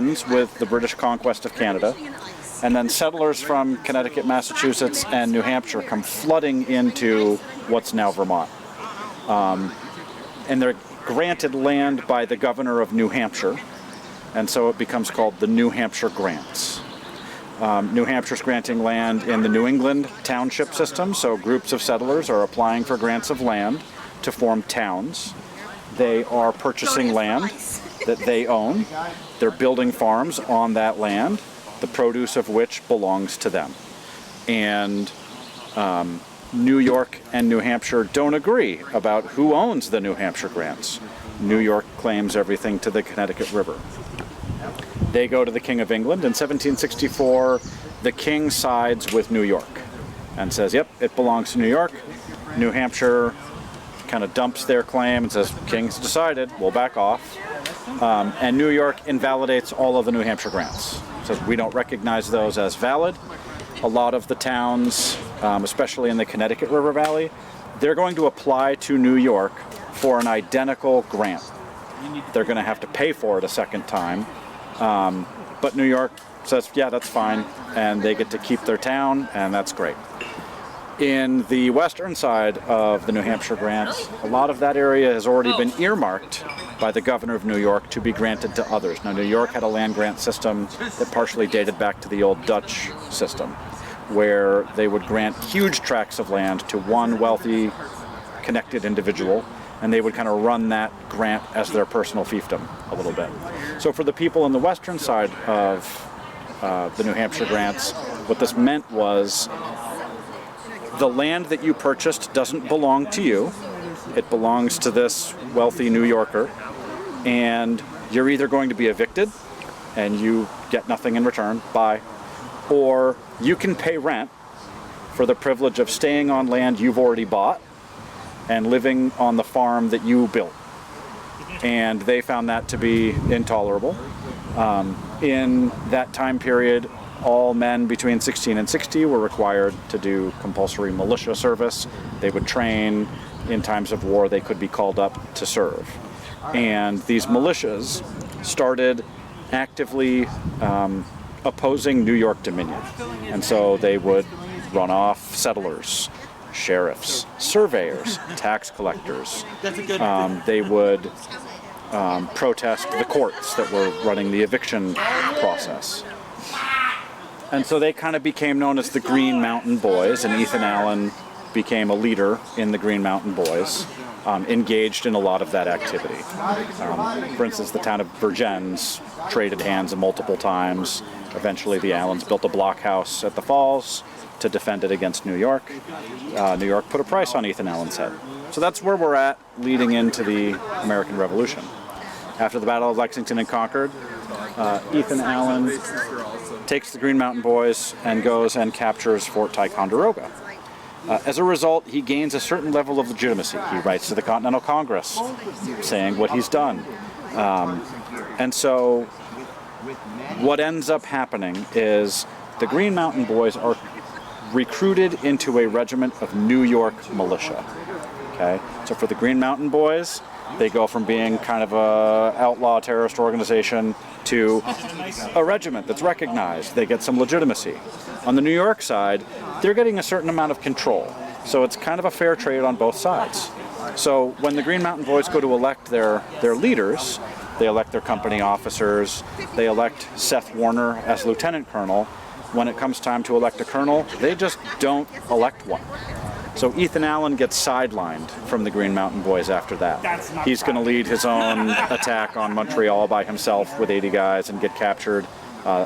ends with the British conquest of Canada. And then settlers from Connecticut, Massachusetts, and New Hampshire come flooding into what's now Vermont. And they're granted land by the governor of New Hampshire, and so it becomes called the New Hampshire Grants. New Hampshire's granting land in the New England township system, so groups of settlers are applying for grants of land to form towns. They are purchasing land that they own. They're building farms on that land, the produce of which belongs to them. And New York and New Hampshire don't agree about who owns the New Hampshire grants. New York claims everything to the Connecticut River. They go to the King of England. In 1764, the king sides with New York and says, yep, it belongs to New York. New Hampshire kind of dumps their claim and says, king's decided, we'll back off. And New York invalidates all of the New Hampshire grants. Says we don't recognize those as valid. A lot of the towns, especially in the Connecticut River Valley, they're going to apply to New York for an identical grant. They're going to have to pay for it a second time. But New York says, yeah, that's fine, and they get to keep their town, and that's great. In the western side of the New Hampshire grants, a lot of that area has already been earmarked by the governor of New York to be granted to others. Now, New York had a land grant system that partially dated back to the old Dutch system, where they would grant huge tracts of land to one wealthy, connected individual, and they would kind of run that grant as their personal fiefdom a little bit. So for the people on the western side of the New Hampshire grants, what this meant was the land that you purchased doesn't belong to you. It belongs to this wealthy New Yorker, and you're either going to be evicted and you get nothing in return, bye, or you can pay rent for the privilege of staying on land you've already bought and living on the farm that you built. And they found that to be intolerable. In that time period, all men between 16 and 60 were required to do compulsory militia service. They would train. In times of war, they could be called up to serve. And these militias started actively opposing New York Dominion. And so they would run off settlers, sheriffs, surveyors, tax collectors. They would protest the courts that were running the eviction process. And so they kind of became known as the Green Mountain Boys, and Ethan Allen became a leader in the Green Mountain Boys, engaged in a lot of that activity. For instance, the town of Vergennes traded hands multiple times. Eventually the Allens built a blockhouse at the falls to defend it against New York. New York put a price on Ethan Allen's head. So that's where we're at leading into the American Revolution. After the Battle of Lexington and Concord, Ethan Allen takes the Green Mountain Boys and goes and captures Fort Ticonderoga. As a result, he gains a certain level of legitimacy. He writes to the Continental Congress saying what he's done. And so what ends up happening is the Green Mountain Boys are recruited into a regiment of New York militia. Okay? So for the Green Mountain Boys, they go from being kind of a outlaw terrorist organization to a regiment that's recognized. They get some legitimacy. On the New York side, they're getting a certain amount of control. So it's kind of a fair trade on both sides. So when the Green Mountain Boys go to elect their leaders, they elect their company officers, they elect Seth Warner as lieutenant colonel. When it comes time to elect a colonel, they just don't elect one. So Ethan Allen gets sidelined from the Green Mountain Boys after that. He's going to lead his own attack on Montreal by himself with 80 guys and get captured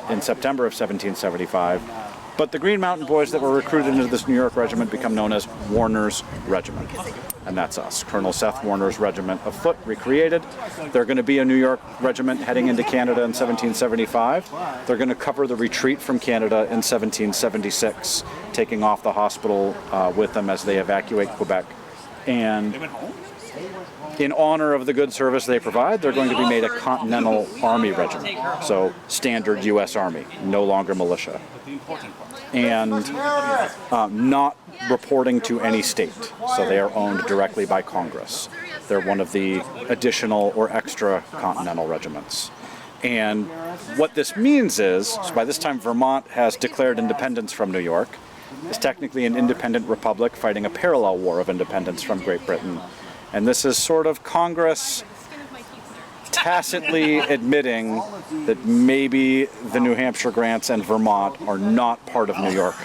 in September of 1775. But the Green Mountain Boys that were recruited into this New York regiment become known as Warner's Regiment. And that's us, Colonel Seth Warner's Regiment of Foot, recreated. They're going to be a New York regiment heading into Canada in 1775. They're going to cover the retreat from Canada in 1776, taking off the hospital with them as they evacuate Quebec. And in honor of the good service they provide, they're going to be made a Continental Army Regiment. So standard U.S. Army, no longer militia. And not reporting to any state. So they are owned directly by Congress. They're one of the additional or extra Continental regiments. And what this means is, so by this time Vermont has declared independence from New York. It's technically an independent republic fighting a parallel war of independence from Great Britain. And this is sort of Congress tacitly admitting that maybe the New Hampshire grants and Vermont are not part of New York.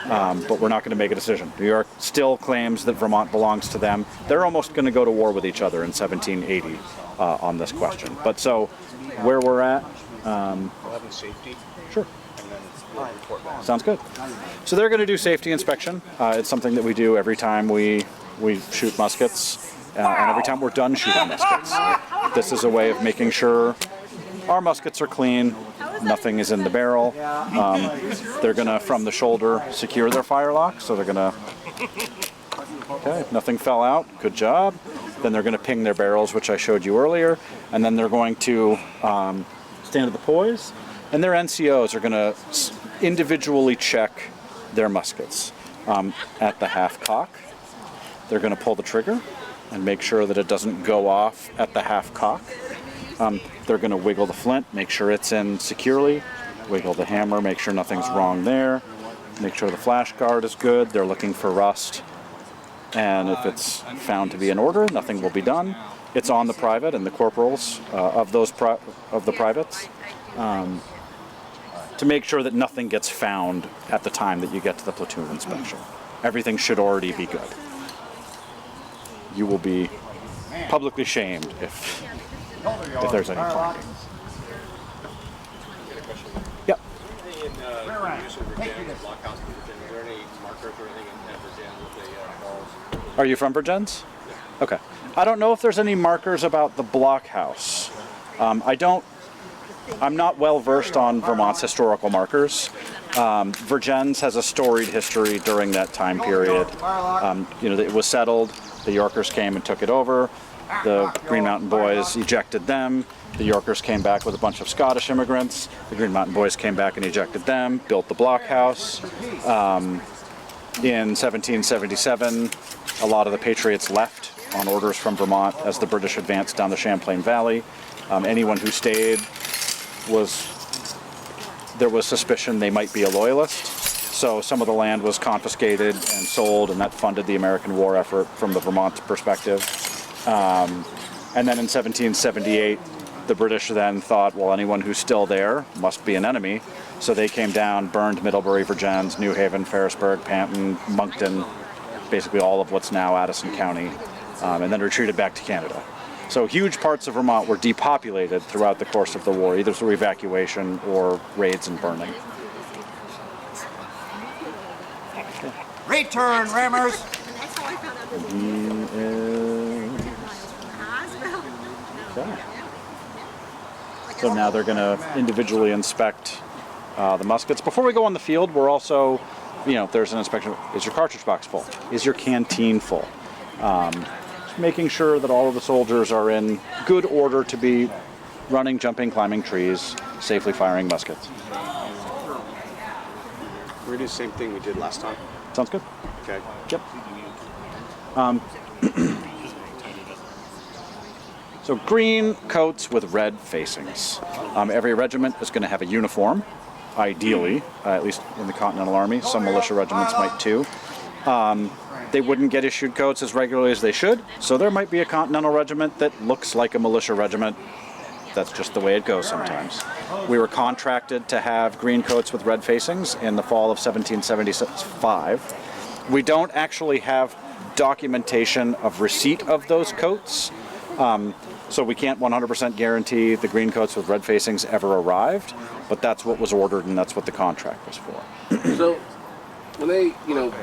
But we're not going to make a decision. New York still claims that Vermont belongs to them. They're almost going to go to war with each other in 1780 on this question. But so, where we're at... safety. Sure. And then we'll report back. Sounds good. So they're going to do safety inspection. It's something that we do every time we shoot muskets. And every time we're done shooting muskets. This is a way of making sure our muskets are clean, nothing is in the barrel. They're going to, from the shoulder, secure their firelock. So they're going to, okay, nothing fell out, good job. Then they're going to ping their barrels, which I showed you earlier. And then they're going to stand at the poise. And their NCOs are going to individually check their muskets. At the half cock, they're going to pull the trigger and make sure that it doesn't go off at the half cock. They're going to wiggle the flint, make sure it's in securely, wiggle the hammer, make sure nothing's wrong there, make sure the flash guard is good, they're looking for rust, and if it's found to be in order, nothing will be done. It's on the private and the corporals of the privates to make sure that nothing gets found at the time that you get to the platoon inspection. Everything should already be good. You will be publicly shamed if there's any findings. Yep. In use of Virginia, blockhouse in Virginia, is there any markers or anything in Virginia with the balls? Are you from Virgins? Okay. I don't know if there's any markers about the blockhouse. I'm not well versed on Vermont's historical markers. Virgins has a storied history during that time period. It was settled. The Yorkers came and took it over. The Green Mountain Boys ejected them. The Yorkers came back with a bunch of Scottish immigrants. The Green Mountain Boys came back and ejected them, built the blockhouse. In 1777, a lot of the Patriots left on orders from Vermont as the British advanced down the Champlain Valley. Anyone who stayed there was suspicion they might be a loyalist. So some of the land was confiscated and sold, and that funded the American war effort from the Vermont perspective. And then in 1778, the British then thought, well, anyone who's still there must be an enemy. So they came down, burned Middlebury, Virgins, New Haven, Ferrisburg, Panton, Moncton, basically all of what's now Addison County, and then retreated back to Canada. So huge parts of Vermont were depopulated throughout the course of the war, either through evacuation or raids and burning. Return, rammers! Okay. So now they're going to individually inspect the muskets. Before we go on the field, we're also, there's an inspection. Is your cartridge box full? Is your canteen full? Making sure that all of the soldiers are in good order to be running, jumping, climbing trees, safely firing muskets. We're doing the same thing we did last time. Sounds good. Okay. Yep. So green coats with red facings. Every regiment is going to have a uniform, ideally, at least in the Continental Army. Some militia regiments might too. They wouldn't get issued coats as regularly as they should, so there might be a Continental Regiment that looks like a militia regiment. That's just the way it goes sometimes. We were contracted to have green coats with red facings in the fall of 1775. We don't actually have documentation of receipt of those coats, so we can't 100% guarantee the green coats with red facings ever arrived, but that's what was ordered and that's what the contract was for. So, when they,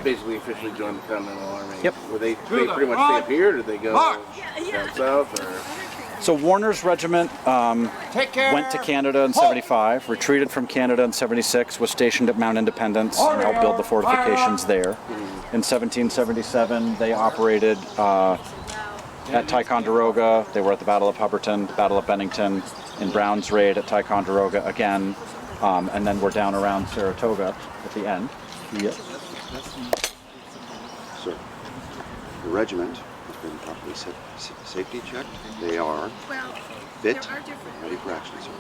basically officially joined the Continental Army, Yep. Were they pretty much stay up here, or did they go down south, or? So Warner's regiment went to Canada in 75, retreated from Canada in 76, was stationed at Mount Independence and helped build the fortifications there. In 1777, they operated at Ticonderoga. They were at the Battle of Hubbardton, Battle of Bennington, in Brown's Raid at Ticonderoga again, and then we're down around Saratoga at the end. Yes. Sir, the regiment has been properly safety checked. They are Bit. Ready for action, sir.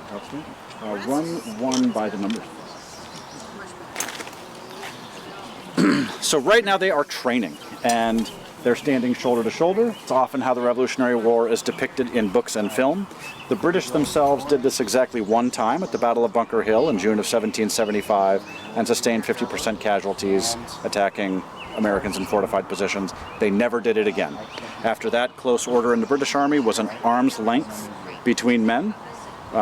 Run one by the numbers. So right now they are training, and they're standing shoulder to shoulder. It's often how the Revolutionary War is depicted in books and film. The British themselves did this exactly one time at the Battle of Bunker Hill in June of 1775 and sustained 50% casualties attacking Americans in fortified positions. They never did it again. After that, close order in the British Army was an arm's length between men.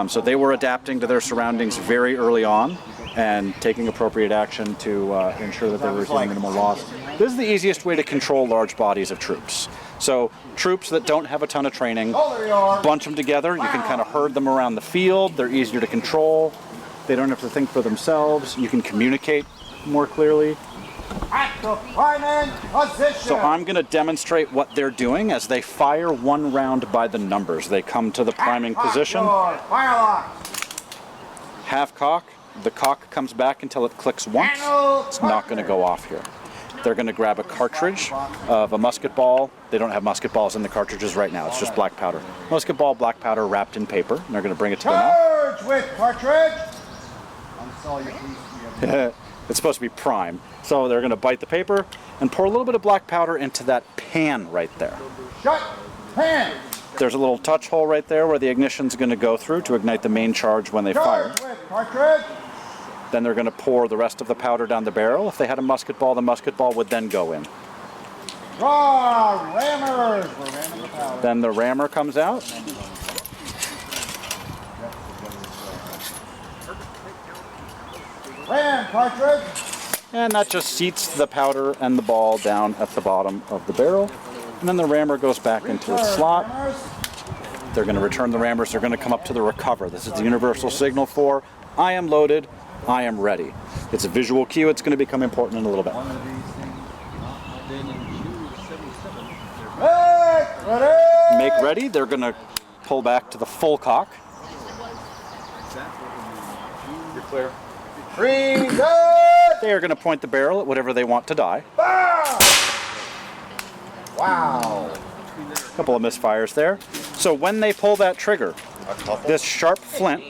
So they were adapting to their surroundings very early on and taking appropriate action to ensure that they were receiving minimal loss. This is the easiest way to control large bodies of troops. So troops that don't have a ton of training, bunch them together. You can kind of herd them around the field. They're easier to control. They don't have to think for themselves. You can communicate more clearly. So I'm going to demonstrate what they're doing as they fire one round by the numbers. They come to the priming position. Half cock. The cock comes back until it clicks once. It's not going to go off here. They're going to grab a cartridge of a musket ball. They don't have musket balls in the cartridges right now. It's just black powder. Musket ball, black powder wrapped in paper. And they're going to bring it to the mouth. Charge with cartridge! It's supposed to be prime. So they're going to bite the paper and pour a little bit of black powder into that pan right there. Shut! Pan! There's a little touch hole right there where the ignition's going to go through to ignite the main charge when they fire. Charge with cartridge! Then they're going to pour the rest of the powder down the barrel. If they had a musket ball, the musket ball would then go in. Draw! Rammers! We're ramming the powder. Then the rammer comes out. Ram cartridge! And that just seats the powder and the ball down at the bottom of the barrel. And then the rammer goes back into its slot. Rammers. They're going to return the rammers. They're going to come up to the recover. This is the universal signal for I am loaded, I am ready. It's a visual cue. It's going to become important in a little bit. Ready! Make ready. They're going to pull back to the full cock. You're clear. Freeze it! They are going to point the barrel at whatever they want to die. Wow! A couple of misfires there. So when they pull that trigger, this sharp flint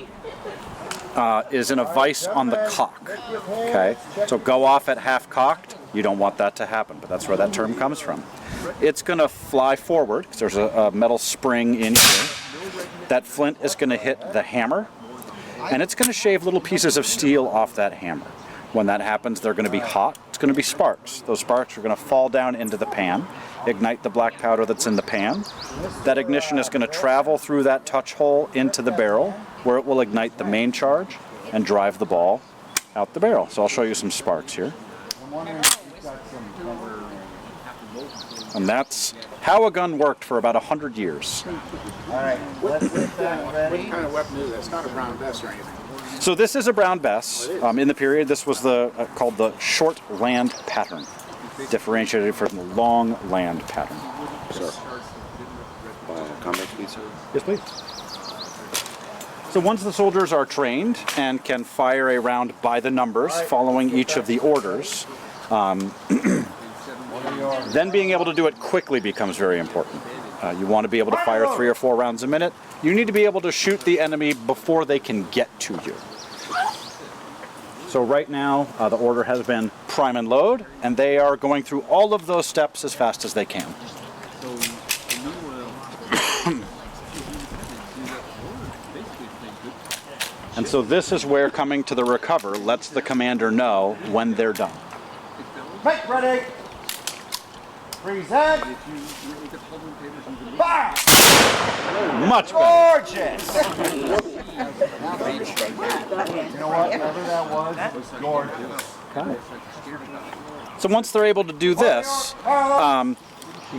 is in a vise on the cock. Okay, so go off at half cocked. You don't want that to happen, but that's where that term comes from. It's going to fly forward because there's a metal spring in here. That flint is going to hit the hammer, and it's going to shave little pieces of steel off that hammer. When that happens, they're going to be hot. It's going to be sparks. Those sparks are going to fall down into the pan, ignite the black powder that's in the pan. That ignition is going to travel through that touch hole into the barrel, where it will ignite the main charge and drive the ball out the barrel. So I'll show you some sparks here. And that's how a gun worked for about 100 years. All right, let's get that ready. What kind of weapon is that? It's not a brown vest or anything. So this is a brown bess. In the period, this was called the short land pattern, differentiated from the long land pattern. Sir. Comments, please, sir. Yes, please. So once the soldiers are trained and can fire a round by the numbers, following each of the orders, then being able to do it quickly becomes very important. You want to be able to fire 3 or 4 rounds a minute. You need to be able to shoot the enemy before they can get to you. So right now, the order has been prime and load, and they are going through all of those steps as fast as they can. And so this is where coming to the recover lets the commander know when they're done. Make ready! Freeze it! Fire! Much better. Gorgeous! You know what? Whatever that was gorgeous. Okay. So once they're able to do this,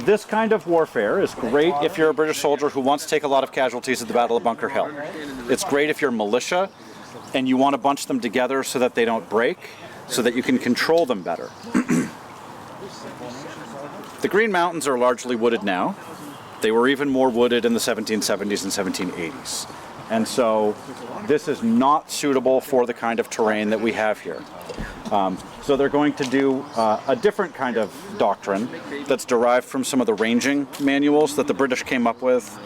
this kind of warfare is great if you're a British soldier who wants to take a lot of casualties at the Battle of Bunker Hill. It's great if you're militia and you want to bunch them together so that they don't break, so that you can control them better. The Green Mountains are largely wooded now. They were even more wooded in the 1770s and 1780s. And so this is not suitable for the kind of terrain that we have here. So they're going to do a different kind of doctrine that's derived from some of the ranging manuals that the British came up with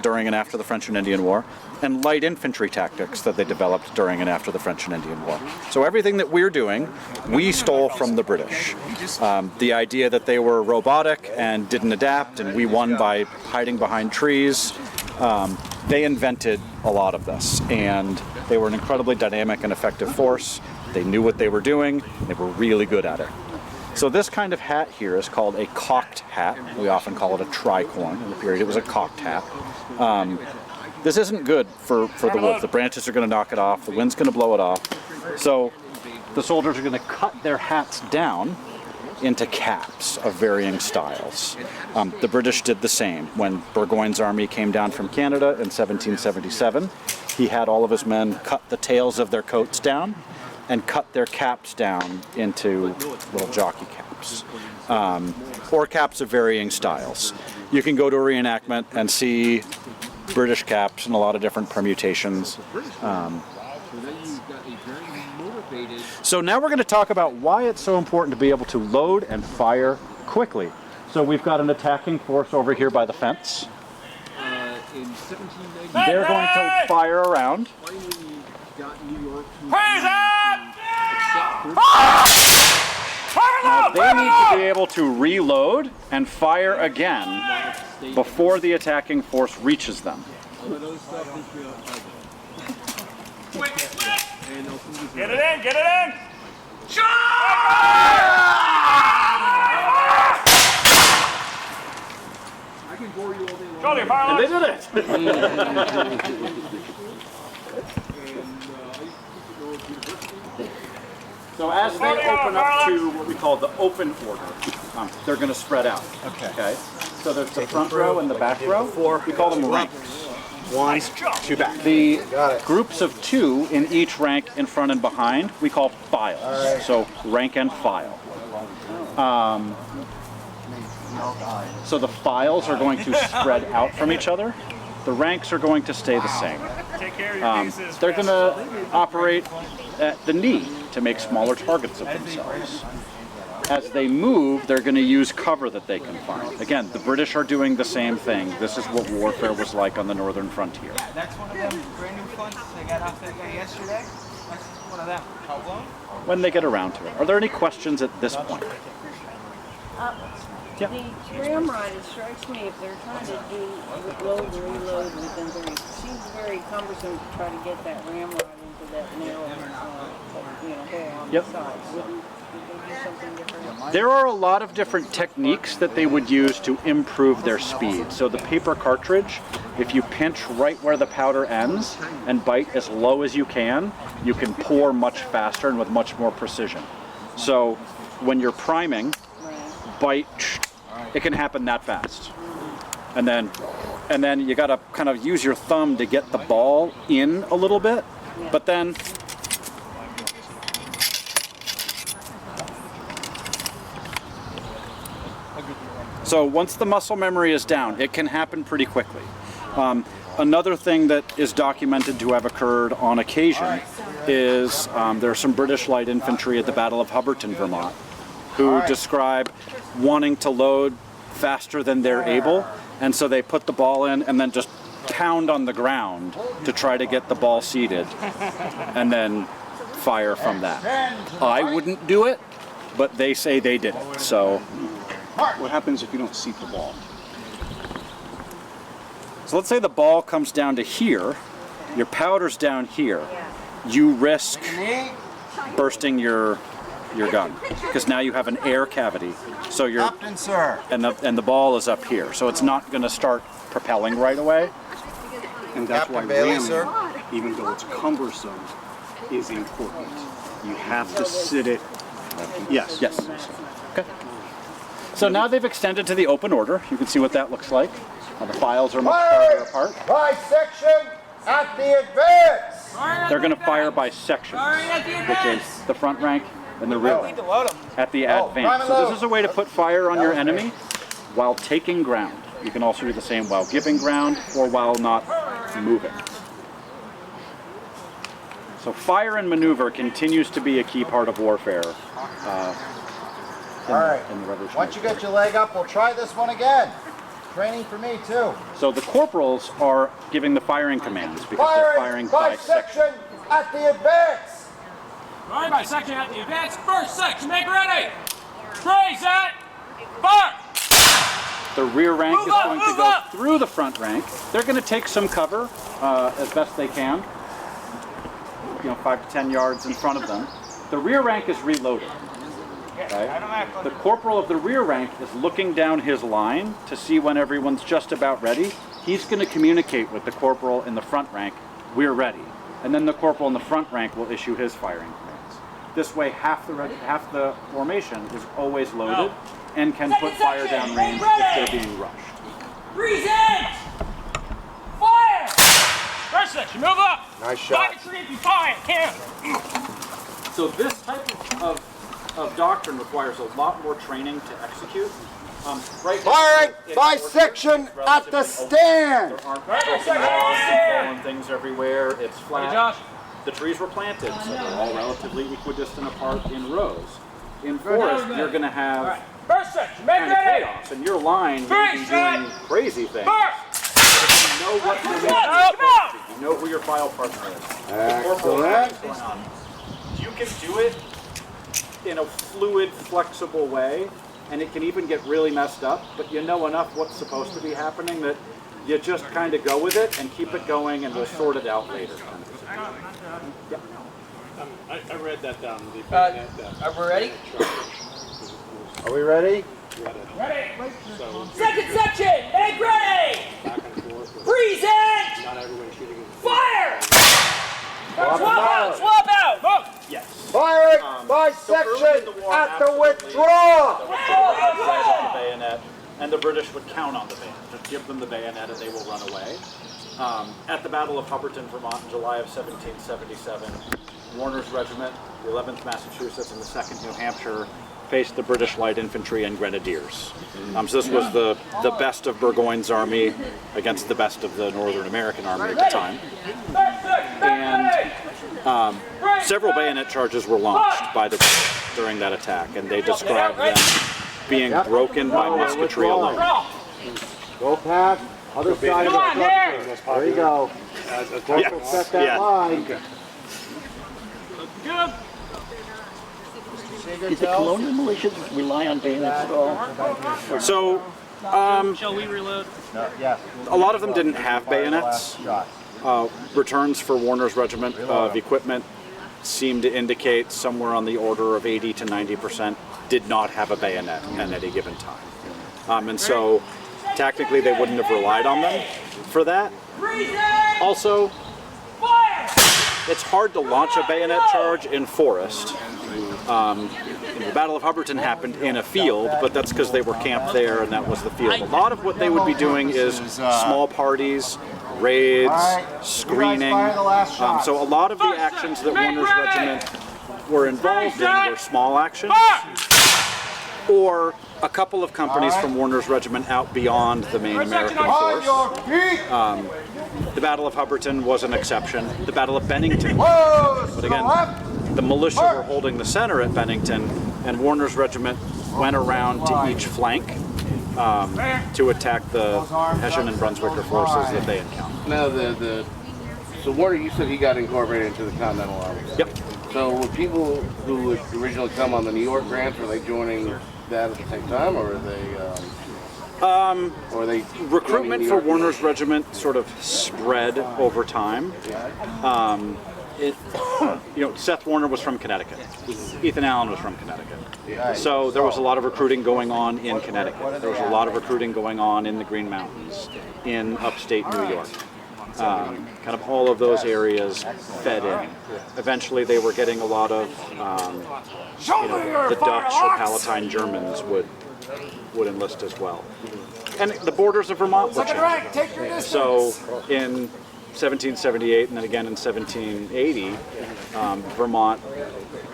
during and after the French and Indian War, and light infantry tactics that they developed during and after the French and Indian War. So everything that we're doing, we stole from the British. The idea that they were robotic and didn't adapt, and we won by hiding behind trees, they invented a lot of this, and they were an incredibly dynamic and effective force. They knew what they were doing, and they were really good at it. So this kind of hat here is called a cocked hat. We often call it a tricorn. In the period, it was a cocked hat. This isn't good for the wood. The branches are going to knock it off. The wind's going to blow it off. So the soldiers are going to cut their hats down into caps of varying styles. The British did the same. When Burgoyne's army came down from Canada in 1777, he had all of his men cut the tails of their coats down and cut their caps down into little jockey caps, or caps of varying styles. You can go to a reenactment and see British caps in a lot of different permutations. So now we're going to talk about why it's so important to be able to load and fire quickly. So we've got an attacking force over here by the fence. They're going to fire around. Now they need to be able to reload and fire again before the attacking force reaches them. Get it in! Get it in! Charlie, fire And they did it! So as they open up to what we call the open order, they're going to spread out. Okay. So there's the front row and the back row. We call them ranks. One, two back. The groups of two in each rank in front and behind, we call files. So rank and file. So the files are going to spread out from each other. The ranks are going to stay the same. Take care of your pieces. They're going to operate at the knee to make smaller targets of themselves. As they move, they're going to use cover that they can find. Again, the British are doing the same thing. This is what warfare was like on the northern frontier. That's one of them brand new funds they got off that guy yesterday. That's one of them. How long? When they get around to it. Are there any questions at this point? The ramrod, it strikes me, if they're trying to do load and reload within 30, it seems very cumbersome to try to get that ramrod into that narrow, hole on the side. Would they do something different? There are a lot of different techniques that they would use to improve their speed. So the paper cartridge, if you pinch right where the powder ends and bite as low as you can pour much faster and with much more precision. So when you're priming, bite, it can happen that fast. And then you gotta kind of use your thumb to get the ball in a little bit, but then so once the muscle memory is down, it can happen pretty quickly. Another thing that is documented to have occurred on occasion is there are some British light infantry at the Battle of Hubbardton, Vermont, who describe wanting to load faster than they're able, and so they put the ball in and then just pound on the ground to try to get the ball seated and then fire from that. I wouldn't do it, but they say they did it. So What happens if you don't seat the ball? So let's say the ball comes down to here, your powder's down here, you risk bursting your gun, because now you have an air cavity. So you're Captain, sir. and the ball is up here, so it's not going to start propelling right away. And that's Captain why Bailey, ramming, sir. even though it's cumbersome, is important. You have to sit it. Yes. Yes. Okay. So now they've extended to the open order. You can see what that looks like. Now the files are much farther apart. By section at the advance. They're going to fire by section, which is the front rank and the rear rank at the advance. So this is a way to put fire on your enemy while taking ground. You can also do the same while giving ground or while not moving. So fire and maneuver continues to be a key part of warfare. All right. In the Revolutionary Once you get your leg up, we'll try this one again. Training for me too. So the corporals are giving the firing commands because they're firing by section. section at the advance. All right, by section at the advance. First section, make ready. Three, set, fire. The rear rank Move is up, going to move go up. through the front rank. They're going to take some cover as best they can. 5 to 10 yards in front of them. The rear rank is reloaded. Okay? The corporal of the rear rank is looking down his line to see when everyone's just about ready. He's going to communicate with the corporal in the front rank, we're ready. And then the corporal in the front rank will issue his firing commands. This way, half the formation is always loaded and can put fire down range if they're being rushed. Present! Fire! First section, move up! Nice shot. Fire, if you fire, count! So this type of doctrine requires a lot more training to execute. Right now, Firing it's by more section relatively at the open. stand. There aren't falling things everywhere. It's flat. Hey, Josh. The trees were planted, so they're all relatively equidistant apart in rows. In forest, you're going to have First section, make kind of ready! chaos, and your line may be doing crazy things. First! You know what you're Come on! you know who your file partner is. Excellent. You can do it in a fluid, flexible way, and it can even get really messed up, but you know enough what's supposed to be happening that you just kind of go with it and keep it going, and we'll sort it out later. Yeah. I read that the Are we ready? Are we ready? Ready! so Second section, make ready! back and forth. Present! Not everybody shooting in the Fire! Swap out. Swap out! Move! Yes. Firing by So early in section the war, at the absolutely, withdrawal. the the bayonet, and the British would count on the bayonet. Just give them the bayonet and they will run away. At the Battle of Hubbardton, Vermont, in July of 1777, Warner's Regiment, the 11th Massachusetts, and the 2nd New Hampshire faced the British Light Infantry and Grenadiers. So this was the best of Burgoyne's army against the best of the Northern American army at the time. And several bayonet charges were launched by the British during that attack, and they described them being broken by musketry alone. Go past. Other side of the Come on, here! structure. There you go. Yes. Set that Yeah. line. Good. Did the colonial militias rely on bayonets at all? So Shall we reload? No, yes. a lot of them didn't have bayonets. Shot. Returns for Warner's Regiment of equipment seem to indicate somewhere on the order of 80 to 90% did not have a bayonet at any given time. And so technically they wouldn't have relied on them for that. Also, it's hard to launch a bayonet charge in forest. The Battle of Hubbardton happened in a field, but that's because they were camped there and that was the field. A lot of what they would be doing is small parties, raids, screening. So a lot of the actions that Warner's Regiment were involved in were small actions, or a couple of companies from Warner's Regiment out beyond the main American force. The Battle of Hubbardton was an exception. The Battle of Bennington. But again, the militia were holding the center at Bennington, and Warner's Regiment went around to each flank to attack the Hessian and Brunswicker forces that they encountered. Now so Warner, you said he got incorporated into the Continental Army. Yep. So were people who would originally come on the New York grants, were they joining that at the same time, or are they Recruitment for Warner's Regiment sort of spread over time. Seth Warner was from Connecticut. Ethan Allen was from Connecticut. So there was a lot of recruiting going on in Connecticut. There was a lot of recruiting going on in the Green Mountains, in upstate New York. Kind of all of those areas fed in. Eventually they were getting a lot of, the Dutch or Palatine Germans would enlist as well. And the borders of Vermont were changing. So in 1778 and then again in 1780, Vermont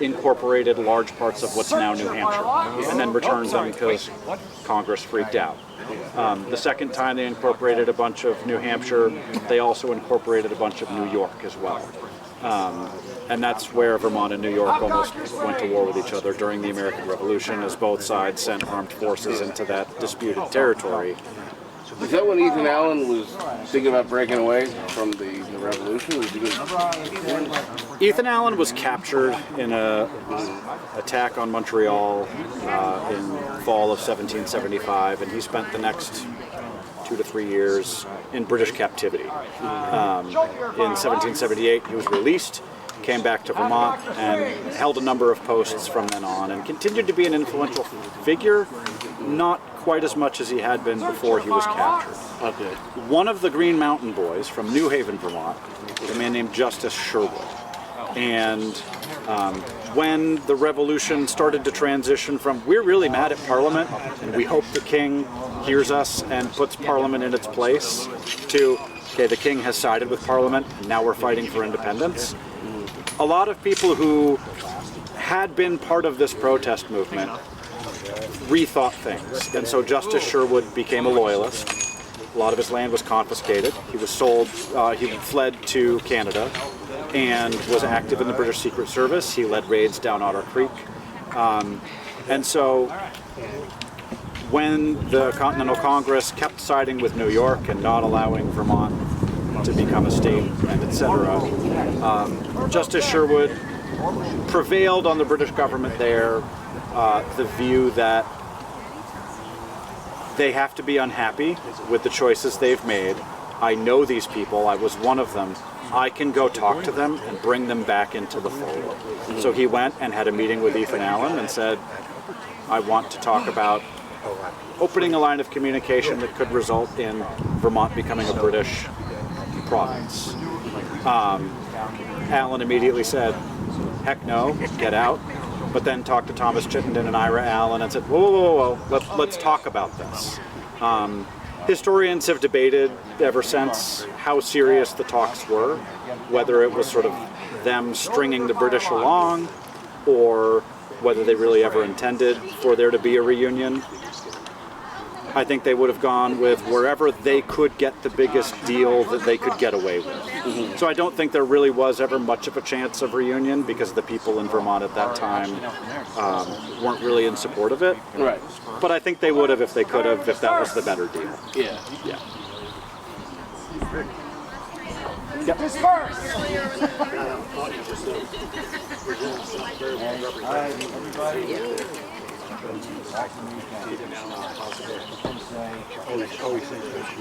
incorporated large parts of what's now New Hampshire and then returned them because Congress freaked out. The second time they incorporated a bunch of New Hampshire, they also incorporated a bunch of New York as well. And that's where Vermont and New York almost went to war with each other during the American Revolution, as both sides sent armed forces into that disputed territory. Is that when Ethan Allen was thinking about breaking away from the revolution? Was he Ethan Allen was captured in an attack on Montreal in fall of 1775, and he spent the next 2 to 3 years in British captivity. In 1778, he was released, came back to Vermont, and held a number of posts from then on, and continued to be an influential figure, not quite as much as he had been before he was captured. Okay. One of the Green Mountain Boys from New Haven, Vermont, was a man named Justice Sherwood. And when the revolution started to transition from we're really mad at Parliament and we hope the king hears us and puts Parliament in its place to, okay, the king has sided with Parliament and now we're fighting for independence, a lot of people who had been part of this protest movement rethought things. And so Justice Sherwood became a loyalist. A lot of his land was confiscated. He was sold, he fled to Canada and was active in the British Secret Service. He led raids down Otter Creek. And so when the Continental Congress kept siding with New York and not allowing Vermont to become a state, and etc., Justice Sherwood prevailed on the British government there, the view that they have to be unhappy with the choices they've made. I know these people, I was one of them. I can go talk to them and bring them back into the fold. So he went and had a meeting with Ethan Allen and said, I want to talk about opening a line of communication that could result in Vermont becoming a British province. Allen immediately said, heck no, get out. But then talked to Thomas Chittenden and Ira Allen and said, whoa, let's talk about this. Historians have debated ever since how serious the talks were, whether it was sort of them stringing the British along or whether they really ever intended for there to be a reunion. I think they would have gone with wherever they could get the biggest deal that they could get away with. So I don't think there really was ever much of a chance of reunion because the people in Vermont at that time weren't really in support of it. Right. But I think they would have if they could have, if that was the better deal. Yeah. Yeah.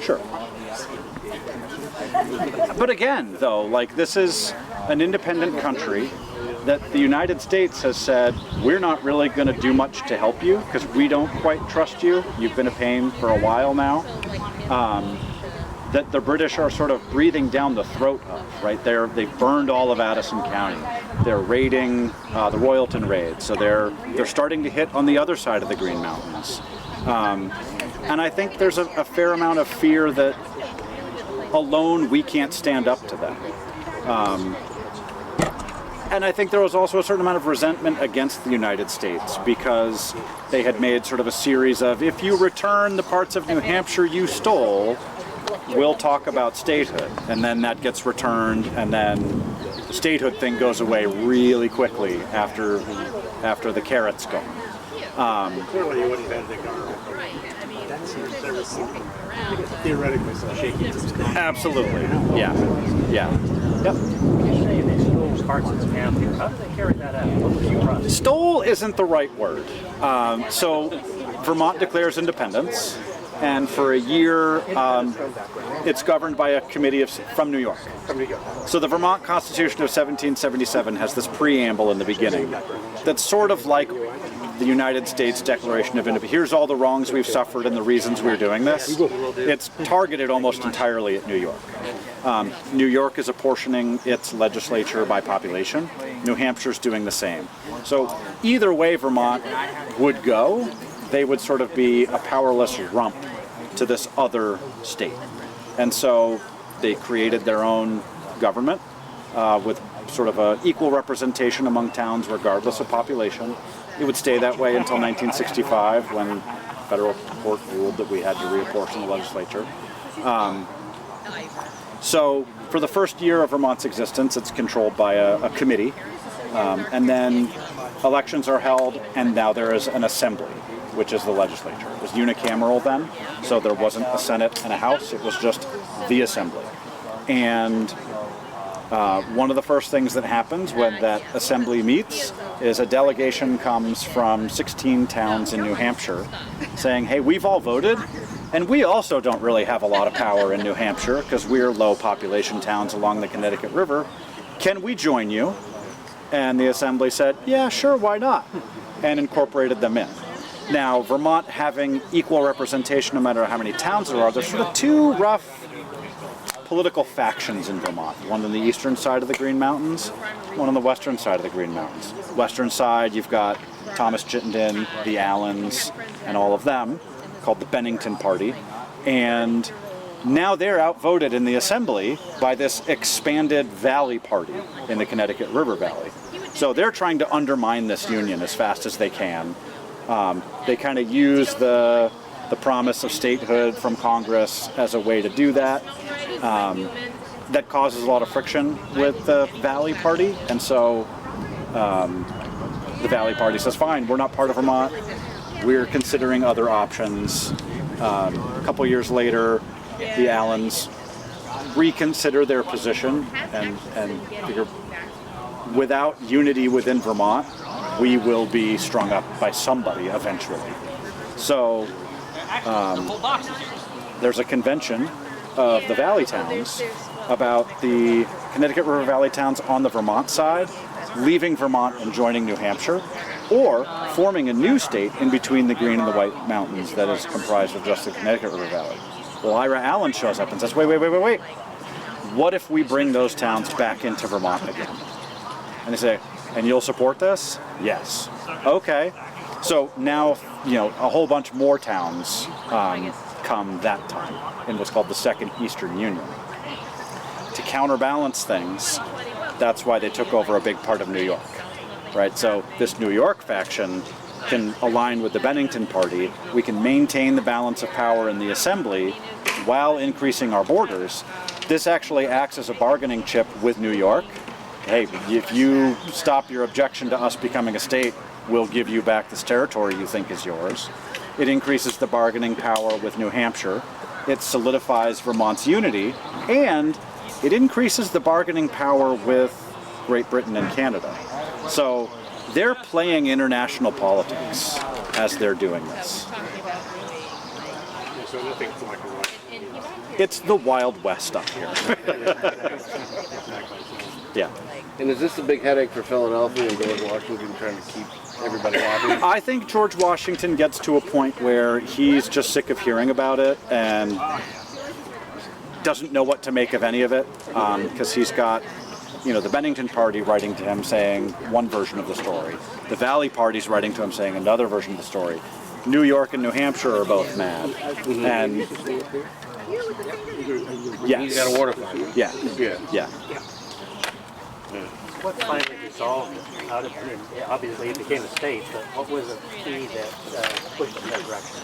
Sure. But again, though, like this is an independent country that the United States has said, we're not really going to do much to help you because we don't quite trust you. You've been a pain for a while now. That the British are sort of breathing down the throat of, right? They've burned all of Addison County. They're raiding the Royalton raid, so they're starting to hit on the other side of the Green Mountains. And I think there's a fair amount of fear that alone we can't stand up to them. And I think there was also a certain amount of resentment against the United States because they had made sort of a series of, if you return the parts of New Hampshire you stole, we'll talk about statehood. And then that gets returned, and then the statehood thing goes away really quickly after the carrot's gone. Clearly you wouldn't bend the government. Theoretically, so shaky. Absolutely. Yeah. Yep. How do they carry that out? What was your process? Stole isn't the right word. So Vermont declares independence, and for a year it's governed by a committee from New York. So the Vermont Constitution of 1777 has this preamble in the beginning that's sort of like the United States Declaration of Independence. Here's all the wrongs we've suffered and the reasons we're doing this. It's targeted almost entirely at New York. New York is apportioning its legislature by population. New Hampshire's doing the same. So either way Vermont would go, they would sort of be a powerless rump to this other state. And so they created their own government with sort of an equal representation among towns regardless of population. It would stay that way until 1965 when federal court ruled that we had to reapportion the legislature. So for the first year of Vermont's existence, it's controlled by a committee, and then elections are held, and now there is an assembly, which is the legislature. It was unicameral then, so there wasn't a Senate and a House, it was just the assembly. And one of the first things that happens when that assembly meets is a delegation comes from 16 towns in New Hampshire saying, hey, we've all voted, and we also don't really have a lot of power in New Hampshire because we're low population towns along the Connecticut River. Can we join you? And the assembly said, yeah, sure, why not? And incorporated them in. Now, Vermont having equal representation no matter how many towns there are, there's sort of two rough political factions in Vermont. One on the eastern side of the Green Mountains, one on the western side of the Green Mountains. Western side, you've got Thomas Chittenden, the Allens, and all of them, called the Bennington Party. And now they're outvoted in the assembly by this expanded Valley Party in the Connecticut River Valley. So they're trying to undermine this union as fast as they can. They kind of use the promise of statehood from Congress as a way to do that. That causes a lot of friction with the Valley Party, and so the Valley Party says, fine, we're not part of Vermont, we're considering other options. A couple years later, the Allens reconsider their position and figure, without unity within Vermont, we will be strung up by somebody eventually. So there's a convention of the Valley towns about the Connecticut River Valley towns on the Vermont side leaving Vermont and joining New Hampshire, or forming a new state in between the Green and the White Mountains that is comprised of just the Connecticut River Valley. Well, Ira Allen shows up and says, wait. What if we bring those towns back into Vermont again? And they say, and you'll support this? Yes. Okay. So now, a whole bunch more towns come that time in what's called the Second Eastern Union. To counterbalance things, that's why they took over a big part of New York, right? So this New York faction can align with the Bennington Party. We can maintain the balance of power in the assembly while increasing our borders. This actually acts as a bargaining chip with New York. Hey, if you stop your objection to us becoming a state, we'll give you back this territory you think is yours. It increases the bargaining power with New Hampshire. It solidifies Vermont's unity, and it increases the bargaining power with Great Britain and Canada. So they're playing international politics as they're doing this. So nothing black and white. It's the Wild West up here. Yeah. And is this a big headache for Philadelphia and George Washington trying to keep everybody happy? I think George Washington gets to a point where he's just sick of hearing about it and doesn't know what to make of any of it, because he's got, the Bennington Party writing to him saying one version of the story. The Valley Party's writing to him saying another version of the story. New York and New Hampshire are both mad. And yes. He's got a water fight. Yeah. What finally dissolved it? Obviously it became a state, but what was the key that pushed it in that direction?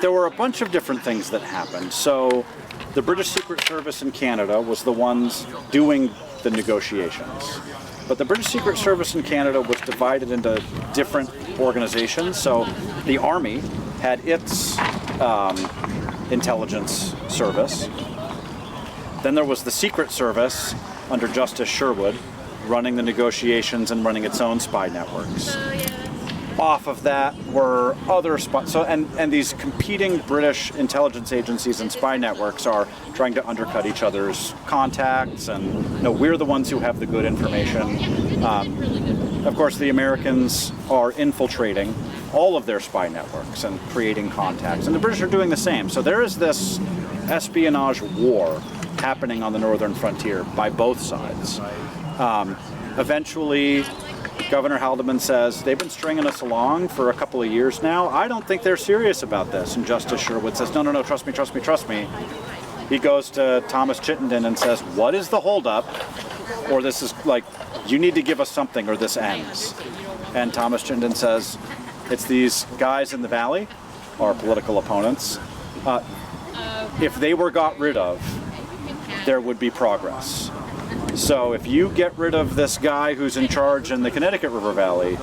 There were a bunch of different things that happened. So the British Secret Service in Canada was the ones doing the negotiations. But the British Secret Service in Canada was divided into different organizations. So the Army had its intelligence service. Then there was the Secret Service under Justice Sherwood running the negotiations and running its own spy networks. Off of that were other and these competing British intelligence agencies and spy networks are trying to undercut each other's contacts, and we're the ones who have the good information. Of course, the Americans are infiltrating all of their spy networks and creating contacts, and the British are doing the same. So there is this espionage war happening on the northern frontier by both sides. Eventually, Governor Haldeman says, they've been stringing us along for a couple of years now. I don't think they're serious about this. And Justice Sherwood says, no, trust me. He goes to Thomas Chittenden and says, what is the holdup? Or this is you need to give us something or this ends. And Thomas Chittenden says, it's these guys in the valley, our political opponents. if they were got rid of, there would be progress. So if you get rid of this guy who's in charge in the Connecticut River Valley,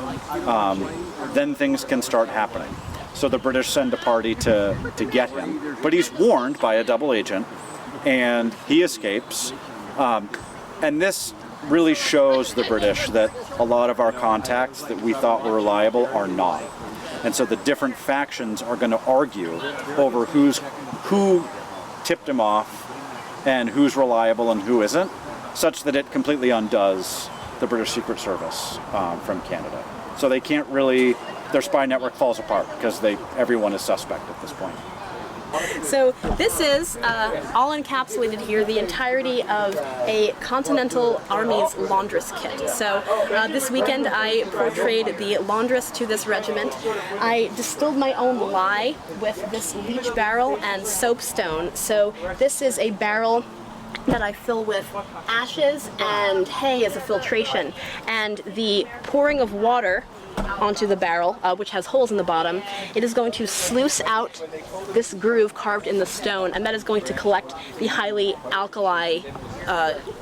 then things can start happening. So the British send a party to get him, but he's warned by a double agent, and he escapes. And this really shows the British that a lot of our contacts that we thought were reliable are not. And so the different factions are going to argue over who tipped him off and who's reliable and who isn't, such that it completely undoes the British Secret Service from Canada. So they can't really, their spy network falls apart because everyone is suspect at this point. So this is, all encapsulated here, the entirety of a Continental Army's laundress kit. So this weekend I portrayed the laundress to this regiment. I distilled my own lye with this leach barrel and soapstone. So this is a barrel that I fill with ashes and hay as a filtration. And the pouring of water onto the barrel, which has holes in the bottom, it is going to sluice out this groove carved in the stone, and that is going to collect the highly alkali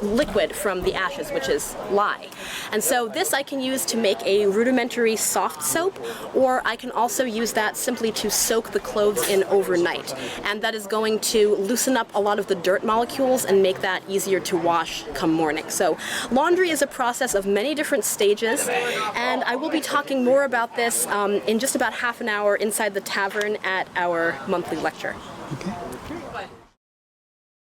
liquid from the ashes, which is lye. And so this I can use to make a rudimentary soft soap, or I can also use that simply to soak the clothes in overnight. And that is going to loosen up a lot of the dirt molecules and make that easier to wash come morning. So laundry is a process of many different stages, and I will be talking more about this in just about half an hour inside the tavern at our monthly lecture. Okay.